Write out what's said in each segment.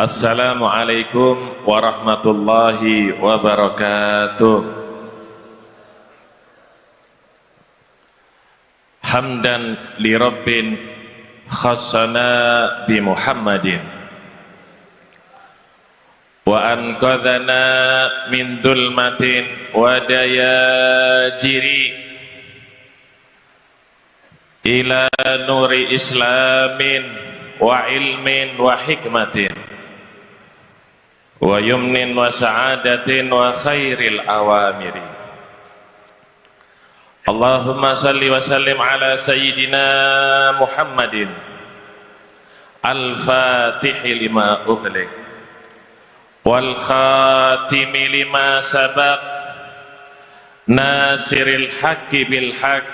Assalamualaikum warahmatullahi wabarakatuh. Hamdan li rabbin khassana bi Muhammadin wa anqadhana min dhulmatin wa dayajiri ila nuri islamin wa ilmin wa hikmatin wa yumnin wa sa'adatin wa khairil awamiri. Allahumma salli wa sallim ala sayyidina Muhammadin al-fatihi lima ughliq wal khatimi lima sabaq nasiril haqqi bil haqq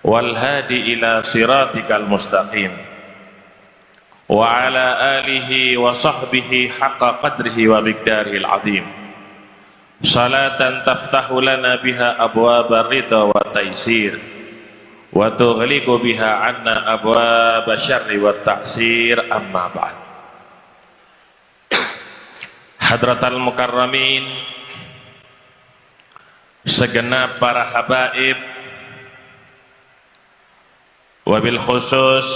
wal hadi ila siratikal mustaqim wa ala alihi wa sahbihi haqqa qadrihi wa miqdarihil azim. Salatan taftahu lana biha abwaba ridha wa taysir wa tughliqu biha anna abwaba syarri wa ta'sir, amma ba'd. Hadratal mukarramin, segenap para habaib, wabil khusus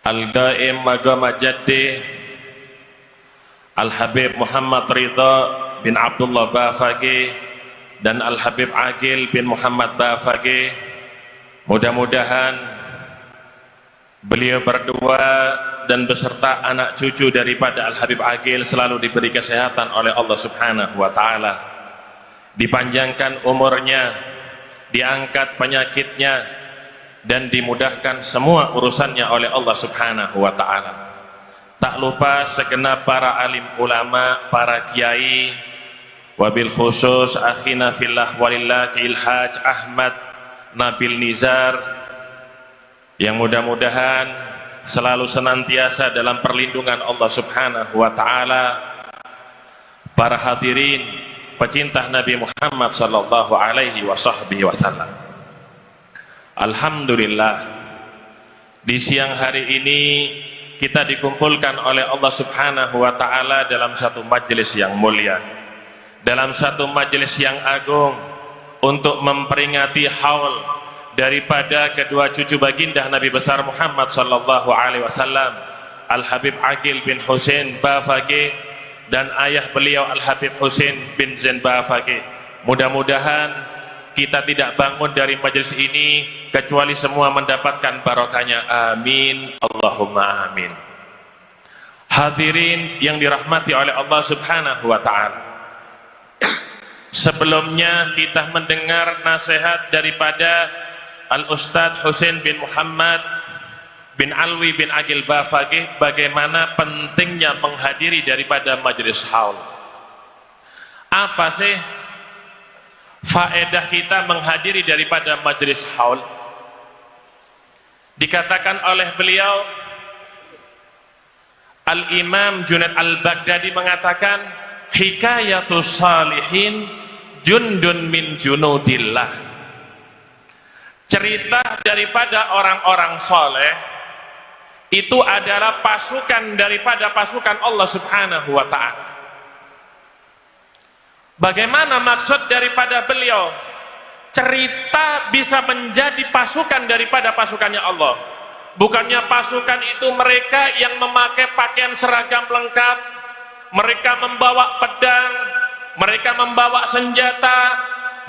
Al-Qaim Magama Jaddi Al-Habib Muhammad Ridha bin Abdullah Bafaqih dan Al-Habib Aqil bin Muhammad Bafaqih, mudah-mudahan beliau berdua dan beserta anak cucu daripada Al-Habib Aqil selalu diberi kesehatan oleh Allah Subhanahu wa ta'ala, dipanjangkan umurnya, diangkat penyakitnya, dan dimudahkan semua urusannya oleh Allah Subhanahu wa ta'ala. Tak lupa segenap para alim ulama, para kiai, wabil khusus akhina fillah walillah Kiai Haj Ahmad Nabil Nizar, yang mudah-mudahan selalu senantiasa dalam perlindungan Allah Subhanahu wa ta'ala. Para hadirin pecinta Nabi Muhammad sallallahu alaihi wasallam, alhamdulillah, di siang hari ini kita dikumpulkan oleh Allah Subhanahu wa ta'ala dalam satu majelis yang mulia, dalam satu majelis yang agung, untuk memperingati haul daripada kedua cucu baginda Nabi besar Muhammad sallallahu alaihi wasallam, Al-Habib Aqil bin Husain Bafaqih dan ayah beliau Al-Habib Husain bin Zain Bafaqih. Mudah-mudahan kita tidak bangun dari majelis ini kecuali semua mendapatkan barokahnya, amin Allahumma amin. Hadirin yang dirahmati oleh Allah Subhanahu wa ta'ala, sebelumnya kita mendengar nasihat daripada Al-Ustadz Husain bin Muhammad bin Alwi bin Aqil Bafaqih, bagaimana pentingnya menghadiri daripada majelis haul. Apa sih faedah kita menghadiri daripada majelis haul? Dikatakan oleh beliau, Al-Imam Junaid Al-Baghdadi mengatakan, hikayatus salihin jundun min junudillah. Cerita daripada orang-orang soleh itu adalah pasukan daripada pasukan Allah Subhanahu wa ta'ala. Bagaimana maksud daripada beliau? Cerita bisa menjadi pasukan daripada pasukannya Allah. Bukannya pasukan itu mereka yang memakai pakaian seragam lengkap, mereka membawa pedang, mereka membawa senjata,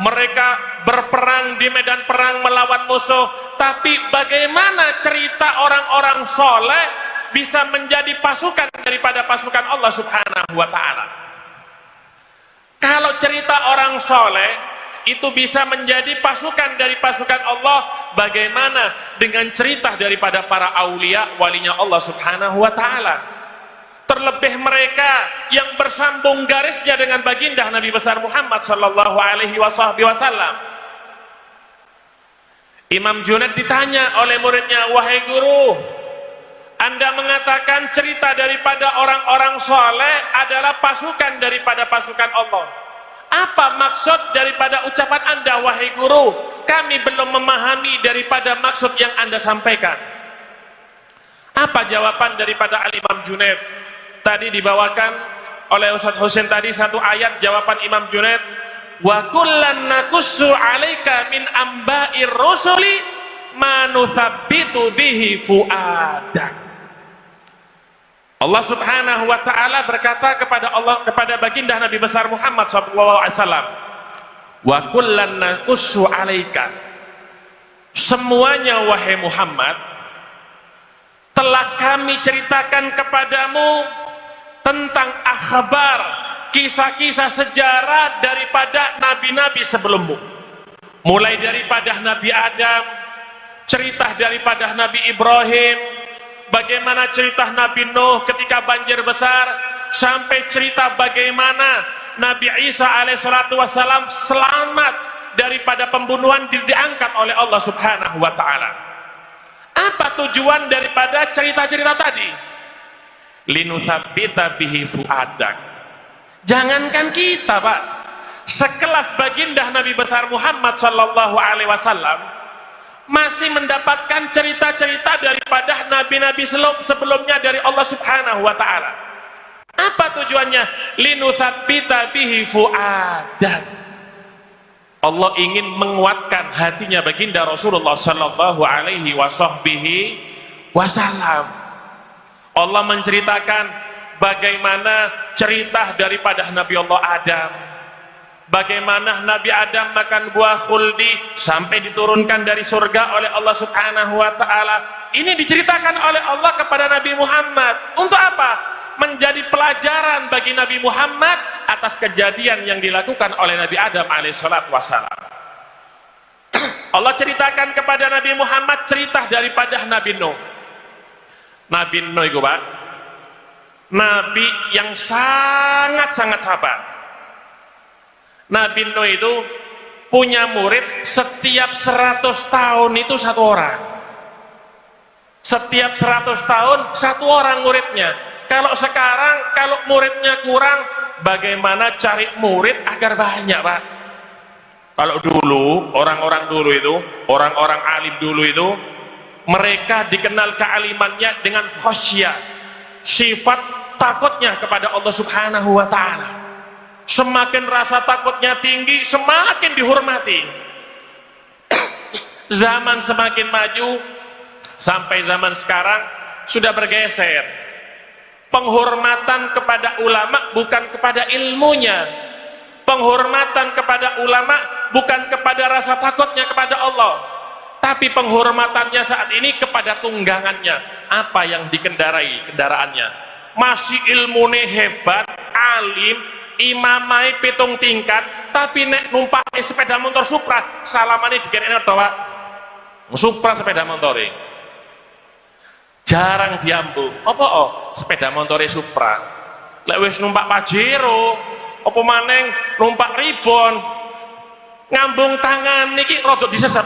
mereka berperang di medan perang melawan musuh. Tapi bagaimana cerita orang-orang soleh bisa menjadi pasukan daripada pasukan Allah Subhanahu wa ta'ala? Kalau cerita orang soleh itu bisa menjadi pasukan dari pasukan Allah, bagaimana dengan cerita daripada para aulia, walinya Allah Subhanahu wa ta'ala? Terlebih mereka yang bersambung garisnya dengan baginda Nabi besar Muhammad sallallahu alaihi wasallam. Imam Junaid ditanya oleh muridnya, wahai guru, Anda mengatakan cerita daripada orang-orang soleh adalah pasukan daripada pasukan Allah. Apa maksud daripada ucapan Anda, wahai guru? Kami belum memahami daripada maksud yang Anda sampaikan. Apa jawaban daripada Al-Imam Junaid? Tadi dibawakan oleh Ustaz Husain tadi satu ayat jawaban Imam Junaid, wa kullan naqussu 'alaika min amba'ir rusuli ma nuthabbitu bihi fuadak. Allah Subhanahu wa taala berkata kepada baginda Nabi besar Muhammad sallallahu alaihi wasallam, wa kullan naqussu 'alaika, semuanya wahai Muhammad telah kami ceritakan kepadamu tentang akhbar, kisah-kisah sejarah daripada nabi-nabi sebelummu, mulai daripada Nabi Adam, cerita daripada Nabi Ibrahim, bagaimana cerita Nabi Nuh ketika banjir besar, sampai cerita bagaimana Nabi Isa alaihissalatu wassalam selamat daripada pembunuhan, diangkat oleh Allah Subhanahu wa ta'ala. Apa tujuan daripada cerita-cerita tadi? Linutsabbita bihi fuadak. Jangankan kita, Pak, sekelas baginda Nabi besar Muhammad sallallahu alaihi wasallam masih mendapatkan cerita-cerita daripada nabi-nabi sebelumnya dari Allah Subhanahu wa taala. Apa tujuannya? Linutsabbita bihi fuadak. Allah ingin menguatkan hatinya baginda Rasulullah sallallahu alaihi wasallam. Allah menceritakan bagaimana cerita daripada Nabi Allah Adam, bagaimana Nabi Adam makan buah khuldi sampai diturunkan dari surga oleh Allah Subhanahu wa taala. Ini diceritakan oleh Allah kepada Nabi Muhammad. Untuk apa? Menjadi pelajaran bagi Nabi Muhammad atas kejadian yang dilakukan oleh Nabi Adam alaihissalatu wassalam. Allah ceritakan kepada Nabi Muhammad cerita daripada Nabi Nuh. Nabi Nuh itu, Pak, Nabi yang sangat-sangat sabar. Nabi Nuh itu punya murid setiap 100 tahun itu satu orang. Setiap 100 tahun satu orang muridnya. Kalau sekarang, kalau muridnya kurang, bagaimana cari murid agar banyak, Pak? Kalau dulu, orang-orang dulu itu, orang-orang alim dulu itu, mereka dikenal kealimannya dengan khasyah, sifat takutnya kepada Allah Subhanahu wa ta'ala. Semakin rasa takutnya tinggi, semakin dihormati. Zaman semakin maju, sampai zaman sekarang sudah bergeser. Penghormatan kepada ulama bukan kepada ilmunya, penghormatan kepada ulama bukan kepada rasa takutnya kepada Allah, tapi penghormatannya saat ini kepada tunggangannya, apa yang dikendarai kendaraannya. Masih ilmune hebat, alim, imamai pitung tingkat, tapi nek numpak sepeda motor Supra, salamane dikene to, Pak. Supra sepeda motore jarang diambu. Apa sepeda motore Supra? Lek wis numpak Pajero, apa maneng numpak Ribon, ngambung tangan niki rada disesep.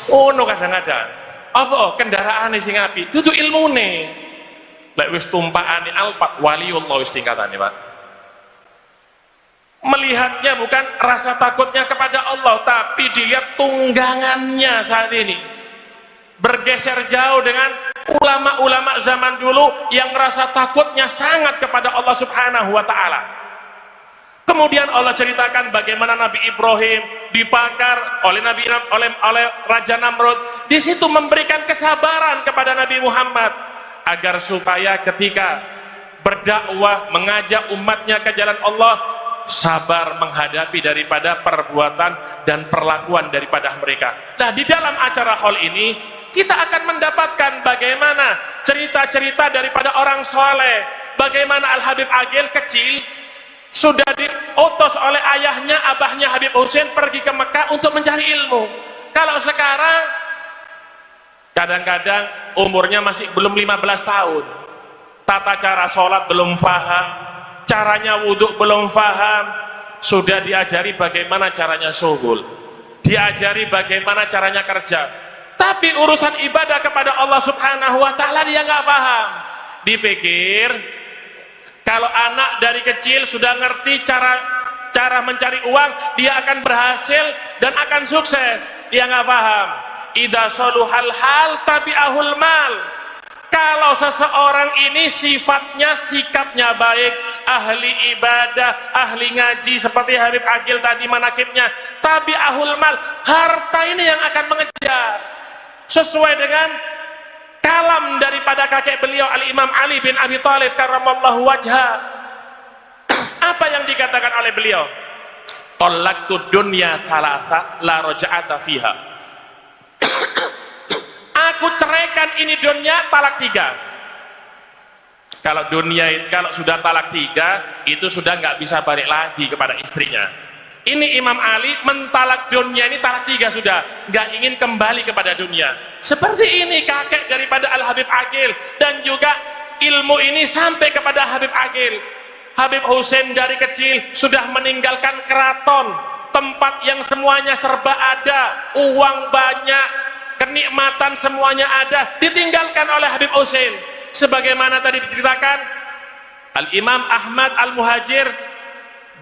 Ono kadang-kadang. Apa kendaraane sing apik? Dudu ilmune. Lek wis tumpakane Alphard, waliullah wis tingkatane, Pak. Melihatnya bukan rasa takutnya kepada Allah, tapi dilihat tunggangannya saat ini. Bergeser jauh dengan ulama-ulama zaman dulu yang rasa takutnya sangat kepada Allah Subhanahu wa ta'ala. Kemudian Allah ceritakan bagaimana Nabi Ibrahim dibakar oleh Raja Namrud. Di situ memberikan kesabaran kepada Nabi Muhammad agar supaya ketika berdakwah mengajak umatnya ke jalan Allah, sabar menghadapi daripada perbuatan dan perlakuan daripada mereka. Nah, di dalam acara hall ini kita akan mendapatkan bagaimana cerita-cerita daripada orang soleh, bagaimana Al-Habib Agil kecil sudah diutus oleh ayahnya, abahnya Habib Husain pergi ke Mekah untuk mencari ilmu. Kalau sekarang kadang-kadang umurnya masih belum 15 tahun, tata cara sholat belum faham, caranya wudhu belum faham, sudah diajari bagaimana caranya suhul, diajari bagaimana caranya kerja, tapi urusan ibadah kepada Allah Subhanahu wa ta'ala dia nggak paham. Dipikir kalau anak dari kecil sudah ngerti cara mencari uang, dia akan berhasil dan akan sukses. Dia nggak paham. Idza saluhal hal tabi'ahul mal. Kalau seseorang ini sifatnya, sikapnya baik, ahli ibadah, ahli ngaji seperti Habib Agil tadi manakibnya, tabi'ahul mal, harta ini yang akan mengejar. Sesuai dengan kalam daripada kakek beliau Al-Imam Ali bin Abi Thalib karramallahu wajha. Apa yang dikatakan oleh beliau? Talaqtu dunya talata la raja'ata fiha. Aku ceraikan ini dunia talak 3. Kalau dunia, kalau sudah talak 3 itu sudah nggak bisa balik lagi kepada istrinya. Ini Imam Ali mentalak dunia ini talak 3 sudah, nggak ingin kembali kepada dunia. Seperti ini kakek daripada Al Habib Agil, dan juga ilmu ini sampai kepada Habib Agil. Habib Husain dari kecil sudah meninggalkan keraton, tempat yang semuanya serba ada, uang banyak, kenikmatan semuanya ada, ditinggalkan oleh Habib Husain. Sebagaimana tadi diceritakan, Al-Imam Ahmad Al-Muhajir,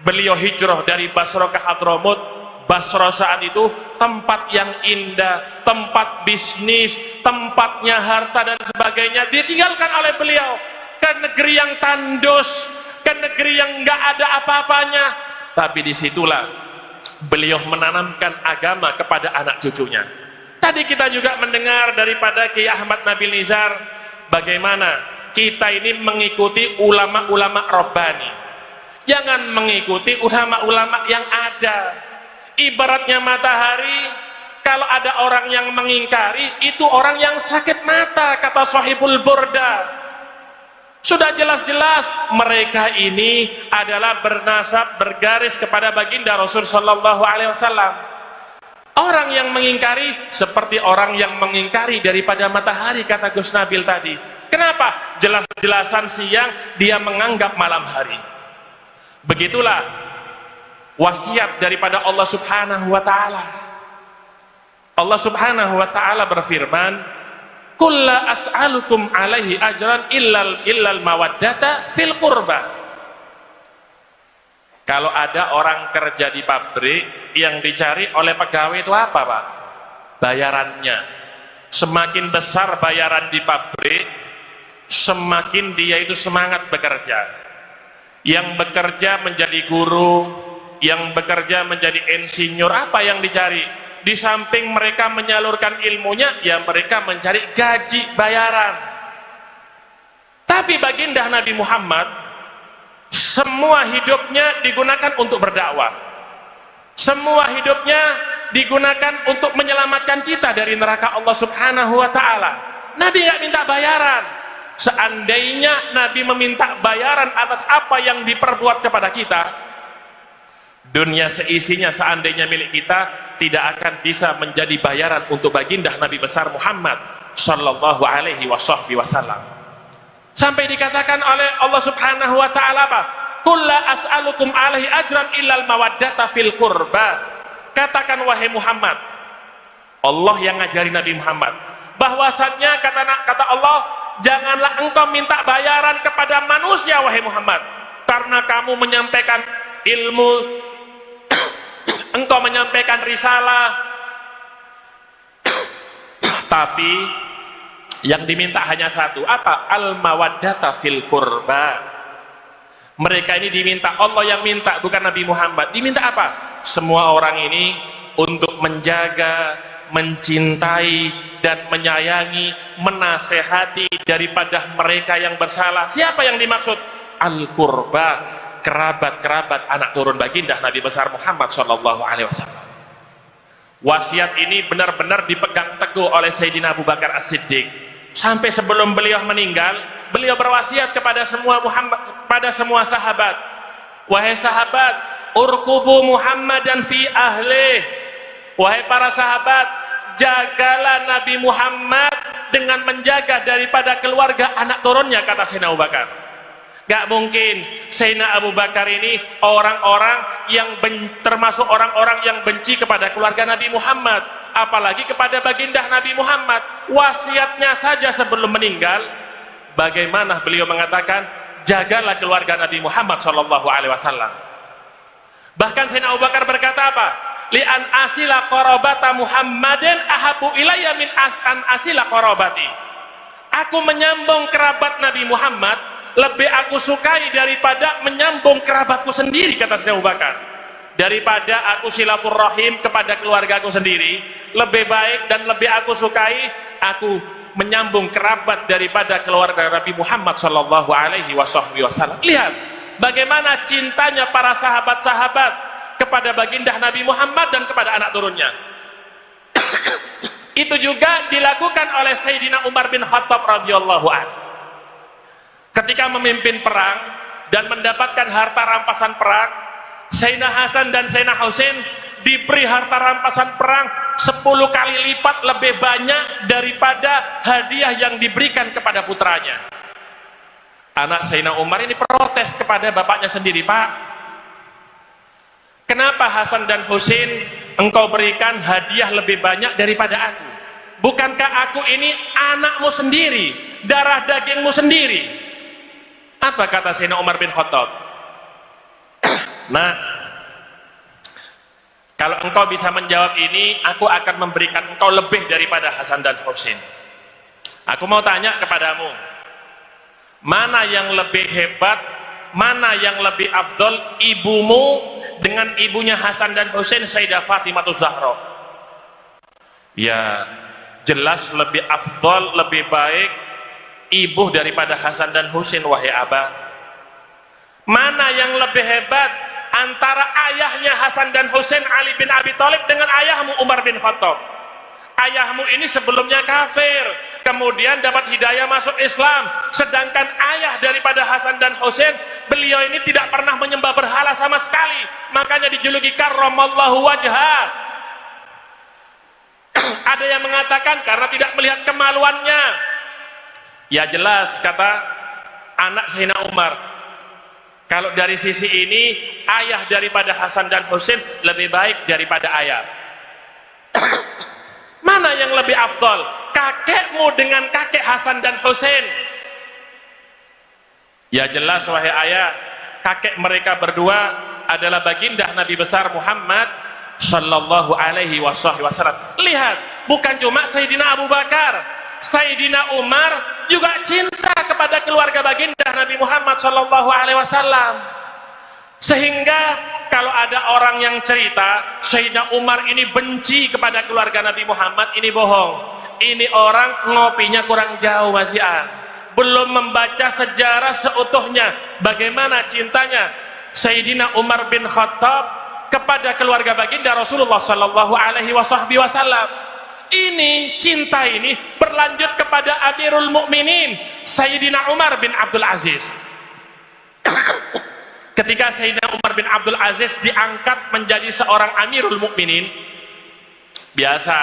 beliau hijrah dari Basra ke Hadramut. Basra saat itu tempat yang indah, tempat bisnis, tempatnya harta dan sebagainya, ditinggalkan oleh beliau ke negeri yang tandus, ke negeri yang nggak ada apa-apanya. Tapi disitulah beliau menanamkan agama kepada anak cucunya. Tadi kita juga mendengar daripada Kiai Ahmad Nabil Nizar, bagaimana kita ini mengikuti ulama-ulama Rabbani, jangan mengikuti ulama-ulama yang ada. Ibaratnya matahari, kalau ada orang yang mengingkari, itu orang yang sakit mata, kata Sahibul Burda. Sudah jelas-jelas mereka ini adalah bernasab, bergaris kepada baginda Rasul sallallahu alaihi wasallam. Orang yang mengingkari seperti orang yang mengingkari daripada matahari, kata Gus Nabil tadi. Kenapa? Jelas-jelasan siang dia menganggap malam hari. Begitulah wasiat daripada Allah Subhanahu wa taala. Allah Subhanahu wa taala berfirman, "Qul la as'alukum alaihi ajran illal mawaddata fil qurba." Kalau ada orang kerja di pabrik, yang dicari oleh pegawai itu apa, Pak? Bayarannya. Semakin besar bayaran di pabrik, semakin dia itu semangat bekerja. Yang bekerja menjadi guru, yang bekerja menjadi insinyur, apa yang dicari? Di samping mereka menyalurkan ilmunya, ya mereka mencari gaji bayaran. Tapi baginda Nabi Muhammad, semua hidupnya digunakan untuk berdakwah, semua hidupnya digunakan untuk menyelamatkan kita dari neraka Allah Subhanahu wa ta'ala. Nabi nggak minta bayaran. Seandainya Nabi meminta bayaran atas apa yang diperbuat kepada kita, dunia seisinya seandainya milik kita, tidak akan bisa menjadi bayaran untuk baginda Nabi besar Muhammad sallallahu alaihi wasallam. Sampai dikatakan oleh Allah Subhanahu wa ta'ala apa? Qul la as'alukum alaihi ajran illal mawaddata fil qurba. Katakan wahai Muhammad, Allah yang ngajari Nabi Muhammad, bahwasannya kata Allah, janganlah engkau minta bayaran kepada manusia wahai Muhammad, karena kamu menyampaikan ilmu, engkau menyampaikan risalah, tapi yang diminta hanya satu, apa? Al-mawaddata fil qurba. Mereka ini diminta, Allah yang minta, bukan Nabi Muhammad. Diminta apa? Semua orang ini untuk menjaga, mencintai, dan menyayangi, menasehati daripada mereka yang bersalah. Siapa yang dimaksud? Al-qurba, kerabat-kerabat anak turun baginda Nabi besar Muhammad sallallahu alaihi wasallam. Wasiat ini benar-benar dipegang teguh oleh Sayyidina Abu Bakar As-Siddiq. Sampai sebelum beliau meninggal, beliau berwasiat kepada semua sahabat, wahai sahabat, urkubu Muhammadan fi ahlih. Wahai para sahabat, jagalah Nabi Muhammad dengan menjaga daripada keluarga anak turunnya, kata Sayyidina Abu Bakar. Gak mungkin Sayyidina Abu Bakar ini orang-orang yang termasuk orang-orang yang benci kepada keluarga Nabi Muhammad, apalagi kepada baginda Nabi Muhammad. Wasiatnya saja sebelum meninggal, bagaimana beliau mengatakan, jagalah keluarga Nabi Muhammad sallallahu alaihi wasallam. Bahkan Sayyidina Abu Bakar berkata apa? Li'an asila qarabata Muhammadin ahabu ilayya min an asila qarabati. Aku menyambung kerabat Nabi Muhammad lebih aku sukai daripada menyambung kerabatku sendiri, kata Sayyidina Abu Bakar. Daripada aku silaturahim kepada keluargaku sendiri, lebih baik dan lebih aku sukai aku menyambung kerabat daripada keluarga Nabi Muhammad sallallahu alaihi wasallam. Lihat bagaimana cintanya para sahabat-sahabat kepada baginda Nabi Muhammad dan kepada anak turunnya. Itu juga dilakukan oleh Sayyidina Umar bin Khattab radhiyallahu anhu ketika memimpin perang dan mendapatkan harta rampasan perang. Sayyidina Hasan dan Sayyidina Husain diberi harta rampasan perang 10 kali lipat lebih banyak daripada hadiah yang diberikan kepada putranya. Anak Sayyidina Umar ini protes kepada bapaknya sendiri, Pak, kenapa Hasan dan Husain engkau berikan hadiah lebih banyak daripada aku? Bukankah aku ini anakmu sendiri, darah dagingmu sendiri? Apa kata Sayyidina Umar bin Khattab? Nah, kalau engkau bisa menjawab ini, aku akan memberikan engkau lebih daripada Hasan dan Husain. Aku mau tanya kepadamu, mana yang lebih hebat, mana yang lebih afdol, ibumu dengan ibunya Hasan dan Husain, Sayyidah Fatimah Zahra? Ya, jelas lebih afdol, lebih baik ibu daripada Hasan dan Husain, wahai Abah. Mana yang lebih hebat antara ayahnya Hasan dan Husain, Ali bin Abi Thalib, dengan ayahmu Umar bin Khattab? Ayahmu ini sebelumnya kafir, kemudian dapat hidayah masuk Islam, sedangkan ayah daripada Hasan dan Husain, beliau ini tidak pernah menyembah berhala sama sekali, makanya dijuluki karramallahu wajhah. Ada yang mengatakan karena tidak melihat kemaluannya. Ya jelas, kata anak Sayyidina Umar, kalau dari sisi ini ayah daripada Hasan dan Husain lebih baik daripada ayah. Mana yang lebih afdol, kakekmu dengan kakek Hasan dan Husain? Ya jelas, wahai ayah, kakek mereka berdua adalah baginda Nabi besar Muhammad sallallahu alaihi wasallam. Lihat, bukan cuma Sayyidina Abu Bakar, Sayyidina Umar juga cinta kepada keluarga baginda Nabi Muhammad sallallahu alaihi wasallam. Sehingga kalau ada orang yang cerita Sayyidina Umar ini benci kepada keluarga Nabi Muhammad, ini bohong. Ini orang ngopinya kurang jauh, Masian. Belum membaca sejarah seutuhnya bagaimana cintanya Sayyidina Umar bin Khattab kepada keluarga baginda Rasulullah sallallahu alaihi wasallam. Ini cinta ini berlanjut kepada Amirul Mukminin Sayyidina Umar bin Abdul Aziz. Ketika Sayyidina Umar bin Abdul Aziz diangkat menjadi seorang Amirul Mukminin, biasa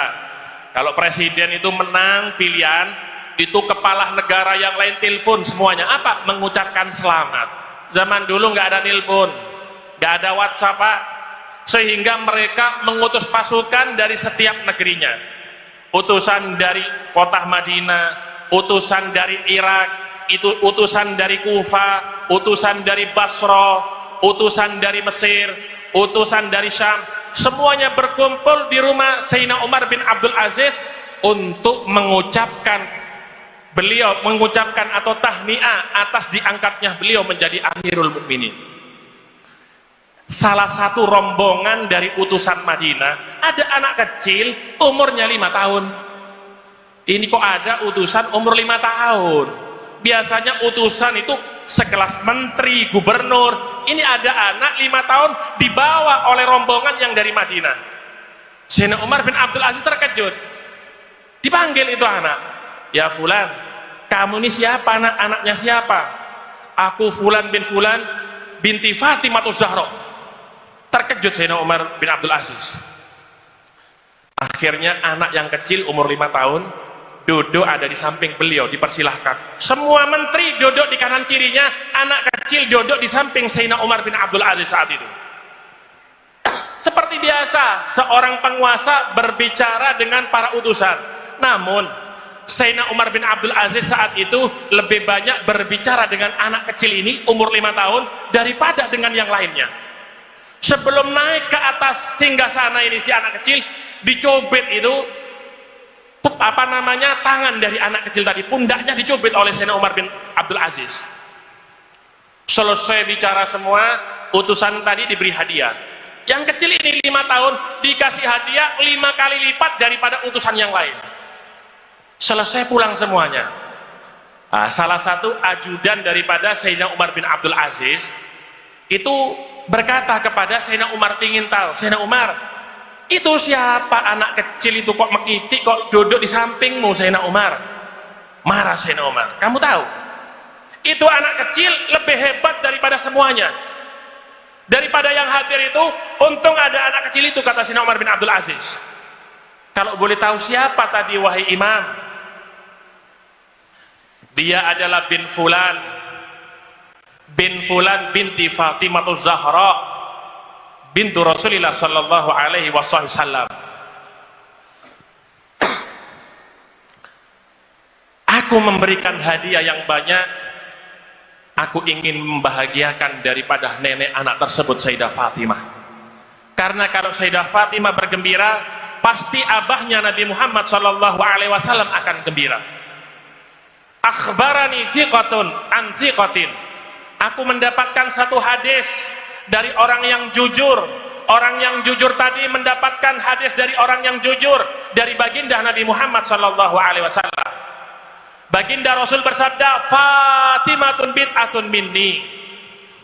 kalau presiden itu menang pilihan, itu kepala negara yang lain telepon semuanya, apa? Mengucapkan selamat. Zaman dulu nggak ada telepon, nggak ada WhatsApp, Pak. Sehingga mereka mengutus pasukan dari setiap negerinya, utusan dari kota Madinah, utusan dari Irak, itu utusan dari Kufa, utusan dari Basra, utusan dari Mesir, utusan dari Syam, semuanya berkumpul di rumah Sayyidina Umar bin Abdul Aziz untuk mengucapkan atau tahniah atas diangkatnya beliau menjadi Amirul Mukminin. Salah satu rombongan dari utusan Madinah, ada anak kecil umurnya 5 tahun. Ini kok ada utusan umur 5 tahun? Biasanya utusan itu sekelas menteri, gubernur. Ini ada anak 5 tahun dibawa oleh rombongan yang dari Madinah. Sayyidina Umar bin Abdul Aziz terkejut. Dipanggil itu anak, ya Fulan, kamu ini siapa? Anaknya siapa? Aku Fulan bin Fulan binti Fatimah Zahra. Terkejut Sayyidina Umar bin Abdul Aziz. Akhirnya anak yang kecil umur 5 tahun duduk ada di samping beliau, dipersilahkan. Semua menteri duduk di kanan kirinya, anak kecil duduk di samping Sayyidina Umar bin Abdul Aziz saat itu. Seperti biasa seorang penguasa berbicara dengan para utusan. Namun Sayyidina Umar bin Abdul Aziz saat itu lebih banyak berbicara dengan anak kecil ini umur 5 tahun daripada dengan yang lainnya. Sebelum naik ke atas singgasana ini, si anak kecil dicobet itu tangan dari anak kecil tadi, pundaknya dicubit oleh Sayyidina Umar bin Abdul Aziz. Selesai bicara semua, utusan tadi diberi hadiah. Yang kecil ini 5 tahun dikasih hadiah 5 kali lipat daripada utusan yang lain. Selesai pulang semuanya. Salah satu ajudan daripada Sayyidina Umar bin Abdul Aziz itu berkata kepada Sayyidina Umar, ingin tahu, Sayyidina Umar, itu siapa anak kecil itu kok mekitik, kok duduk di sampingmu Sayyidina Umar? Marah Sayyidina Umar, kamu tahu itu anak kecil lebih hebat daripada semuanya, daripada yang hadir itu. Untung ada anak kecil itu, kata Sayyidina Umar bin Abdul Aziz. Kalau boleh tahu siapa tadi wahai imam? Dia adalah bin Fulan binti Fatimah Zahra bintu Rasulillah sallallahu alaihi wasallam. Aku memberikan hadiah yang banyak. Aku ingin membahagiakan daripada nenek anak tersebut, Sayyidah Fatimah. Karena kalau Sayyidah Fatimah bergembira, pasti abahnya Nabi Muhammad sallallahu alaihi wasallam akan gembira. Akhbarani thiqatun an thiqatin. Aku mendapatkan satu hadis dari orang yang jujur. Orang yang jujur tadi mendapatkan hadis dari orang yang jujur, dari baginda Nabi Muhammad sallallahu alaihi wasallam. Baginda Rasul bersabda, Fatimatun bid'atun minni.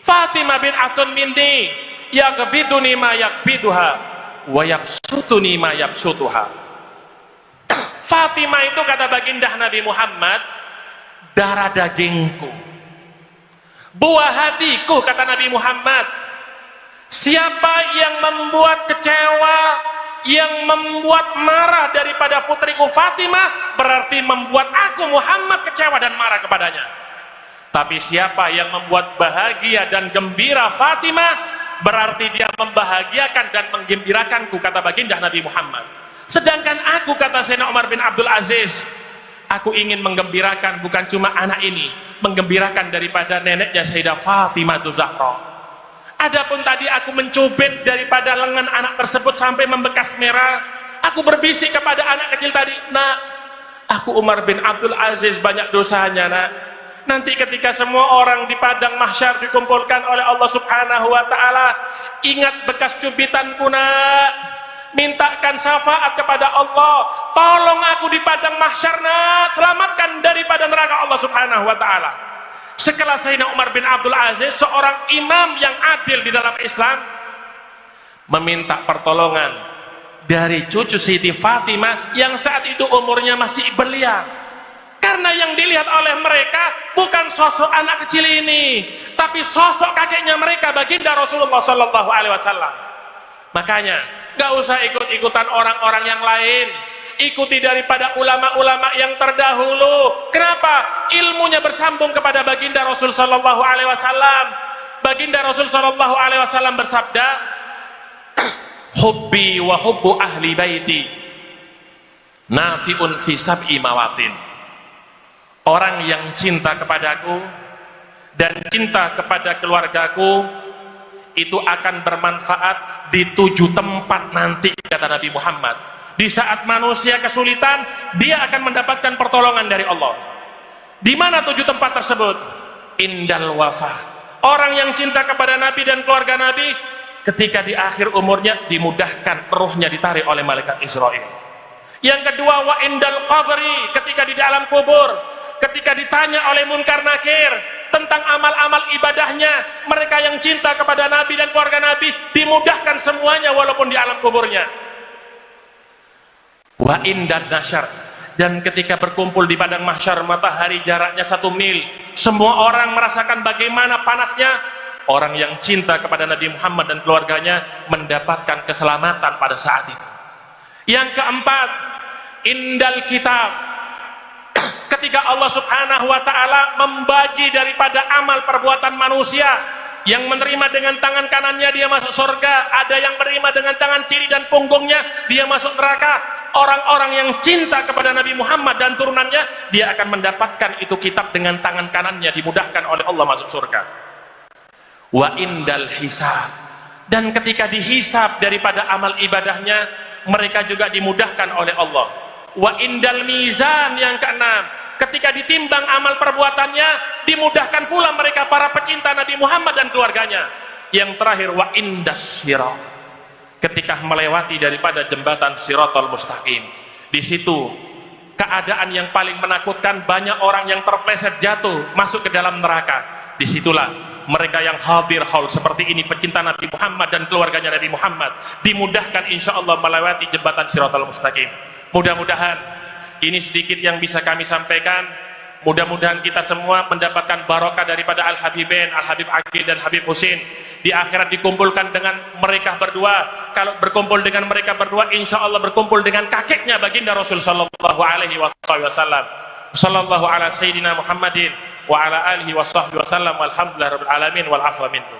Fatimah bid'atun minni, yaghbiduni ma yaghbiduha wa yabsutuni ma yabsutuha. Fatimah itu, kata baginda Nabi Muhammad, darah dagingku, buah hatiku, kata Nabi Muhammad. Siapa yang membuat kecewa, yang membuat marah daripada putriku Fatimah, berarti membuat aku Muhammad kecewa dan marah kepadanya. Tapi siapa yang membuat bahagia dan gembira Fatimah, berarti dia membahagiakan dan menggembirakanku, kata baginda Nabi Muhammad. Sedangkan aku, kata Sayyidina Umar bin Abdul Aziz, aku ingin menggembirakan bukan cuma anak ini, menggembirakan daripada neneknya Sayyidah Fatimah Zahra. Adapun tadi aku mencubit daripada lengan anak tersebut sampai membekas merah. Aku berbisik kepada anak kecil tadi, nak, aku Umar bin Abdul Aziz banyak dosanya, nak. Nanti ketika semua orang di padang mahsyar dikumpulkan oleh Allah subhanahu wa ta'ala, ingat bekas cubitanku, nak. Mintakan syafaat kepada Allah, tolong aku di padang mahsyar, nak, selamatkan daripada neraka Allah subhanahu wa ta'ala. Sekelas Sayyidina Umar bin Abdul Aziz, seorang imam yang adil di dalam Islam, meminta pertolongan dari cucu Siti Fatimah yang saat itu umurnya masih belia. Karena yang dilihat oleh mereka bukan sosok anak kecil ini, tapi sosok kakeknya mereka, baginda Rasulullah sallallahu alaihi wasallam. Makanya gak usah ikut-ikutan orang-orang yang lain, ikuti daripada ulama-ulama yang terdahulu. Kenapa? Ilmunya bersambung kepada baginda Rasul sallallahu alaihi wasallam. Baginda Rasul sallallahu alaihi wasallam bersabda, hubbi wa hubbu ahli baiti nafi'un fi sab'i mawatin. Orang yang cinta kepadaku dan cinta kepada keluargaku itu akan bermanfaat di 7 tempat nanti, kata Nabi Muhammad. Di saat manusia kesulitan, dia akan mendapatkan pertolongan dari Allah. Di mana 7 tempat tersebut? Indal wafa. Orang yang cinta kepada Nabi dan keluarga Nabi, ketika di akhir umurnya dimudahkan ruhnya ditarik oleh malaikat Israel. Yang kedua, wa indal qabri, ketika di dalam kubur, ketika ditanya oleh Munkar Nakir tentang amal-amal ibadahnya, mereka yang cinta kepada Nabi dan keluarga Nabi dimudahkan semuanya walaupun di alam kuburnya. Wa indad nasyar, dan ketika berkumpul di padang mahsyar, matahari jaraknya 1 mil, semua orang merasakan bagaimana panasnya. Orang yang cinta kepada Nabi Muhammad dan keluarganya mendapatkan keselamatan pada saat itu. Yang keempat, indal kitab, ketika Allah subhanahu wa ta'ala membagi daripada amal perbuatan manusia, yang menerima dengan tangan kanannya dia masuk surga, ada yang menerima dengan tangan kiri dan punggungnya dia masuk neraka. Orang-orang yang cinta kepada Nabi Muhammad dan turunannya, dia akan mendapatkan itu kitab dengan tangan kanannya, dimudahkan oleh Allah masuk surga. Wa indal hisab, dan ketika dihisab daripada amal ibadahnya, mereka juga dimudahkan oleh Allah. Wa indal mizan, yang keenam, ketika ditimbang amal perbuatannya dimudahkan pula mereka para pecinta Nabi Muhammad dan keluarganya. Yang terakhir, wa indas sirat, ketika melewati daripada jembatan Siratal Mustaqim, di situ keadaan yang paling menakutkan, banyak orang yang terpleset jatuh masuk ke dalam neraka. Disitulah mereka yang hadir haul seperti ini, pecinta Nabi Muhammad dan keluarganya Nabi Muhammad, dimudahkan insya Allah melewati jembatan Siratal Mustaqim. Mudah-mudahan ini sedikit yang bisa kami sampaikan. Mudah-mudahan kita semua mendapatkan barokah daripada Al-Habibain, Al-Habib Aqil dan Habib Husin. Di akhirat dikumpulkan dengan mereka berdua. Kalau berkumpul dengan mereka berdua, insya Allah berkumpul dengan kakeknya baginda Rasul sallallahu alaihi wasallam. Sallallahu ala sayyidina Muhammadin wa ala alihi wa sahbihi wasallam, walhamdulillah rabbil alamin, wal afwa minkum.